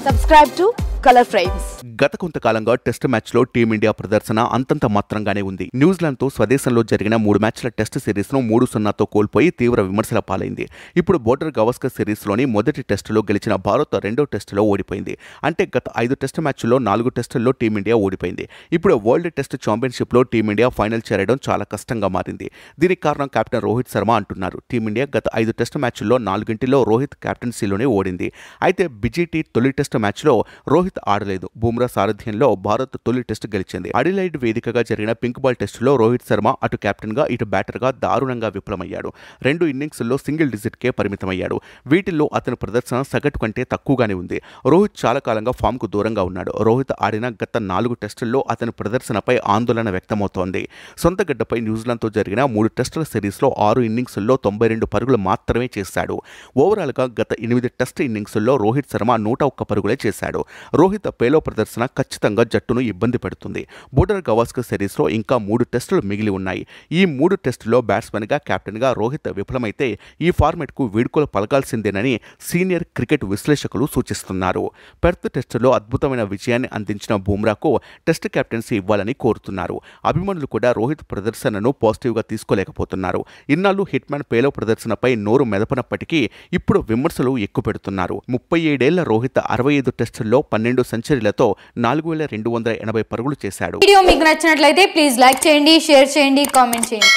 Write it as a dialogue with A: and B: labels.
A: Subscribe to Color Frames.
B: గత కొంతకాలంగా test మ్యాచ్లో టీమిండియా ప్రదర్శన అంతంత మాత్రంగానే ఉంది. న్యూజిలాండ్తో స్వదేశంలో జరిగిన 3 మ్యాచ్ల టెస్ట్ సిరీస్ను 3-0తో కోల్పోయి తీవ్ర విమర్శల పాలైంది. ఇప్పుడు బోర్డర్ గవాస్కర్ సిరీస్లోని మొదటి టెస్టులో గెలిచిన భారత్ రెండో టెస్టులో ఓడిపోయింది. అంటే గత 5 టెస్ట్ మ్యాచ్ల్లో 4 టెస్టుల్లో టీమిండియా ఓడిపోయింది. ఇప్పుడు వరల్డ్ టెస్ట్ ఛాంపియన్షిప్లో టీమిండియా ఫైనల్ చేరడం చాలా కష్టంగా మారింది. దీనికి కారణం కెప్టెన్ రోహిత్ శర్మ అంటున్నారు. టీమిండియా గత 5 టెస్ట్ మ్యాచ్ల్లో 4 రోహిత్ కెప్టెన్సీలోనే ఓడింది. అయితే బిజిటి తొలి టెస్ట్ మ్యాచ్లో రోహిత్ ఆడలేదు. బుమ్రా సారథ్యంలో భారత్ తొలి టెస్ట్ గెలిచింది. అడిలైడ్ వేదికగా జరిగిన పింక్ బాల్ టెస్టులో రోహిత్ శర్మ అటు కెప్టెన్గా ఇటు బ్యాటర్గా దారుణంగా విఫలమయ్యాడు. 2 ఇన్నింగ్స్ల్లో సింగిల్ డిజిట్కే పరిమితమయ్యాడు. వీటిల్లో అతని ప్రదర్శన సగటు కంటే తక్కువగానే ఉంది. రోహిత్ చాలా కాలంగా ఫామ్కు దూరంగా ఉన్నాడు. రోహిత్ ఆడిన గత 4 టెస్టుల్లో అతని ప్రదర్శనపై ఆందోళన వ్యక్తమవుతోంది. సొంత గడ్డపై న్యూజిలాండ్తో జరిగిన 3 టెస్టుల సిరీస్లో 6 ఇన్నింగ్స్ల్లో 92 పరుగులు మాత్రమే చేశాడు. ఓవరాల్గా గత 8 టెస్ట్ ఇన్నింగ్స్ల్లో రోహిత్ శర్మ 101 పరుగులే చేశాడు. రోహిత్ పేలో ప్రదర్శన ఖచ్చితంగా జట్టును ఇబ్బంది పెడుతుంది. బోర్డర్ గవాస్కర్ సిరీస్లో ఇంకా 3 టెస్టులు మిగిలి ఉన్నాయి. ఈ 3 టెస్టుల్లో బ్యాట్స్మెన్గా కెప్టెన్గా రోహిత్ విఫలమైతే ఈ ఫార్మెట్కు వీడ్కోలు పలకాల్సిందేనని సీనియర్ క్రికెట్ విశ్లేషకులు సూచిస్తున్నారు. పెర్త్ టెస్టులో అద్భుతమైన విజయాన్ని అందించిన బుమ్రాకు టెస్ట్ కెప్టెన్సీ ఇవ్వాలని కోరుతున్నారు. అభిమానులు కూడా రోహిత్ ప్రదర్శనను పాజిటివ్గా తీసుకోలేకపోతున్నారు. ఇన్నాళ్ళు హిట్మ్యాన్ పేలో ప్రదర్శనపై నోరు మెదపనప్పటికీ ఇప్పుడు విమర్శలు ఎక్కుపెడుతున్నారు. 37 ఏళ్ల రోహిత్ 65 టెస్టుల్లో 12 సెంచరీలతో 4280 పరుగులు చేశాడు.
A: వీడియో మీకు నచ్చినట్లయితే ప్లీజ్ లైక్ చేయండి, షేర్ చేయండి, కామెంట్ చేయండి.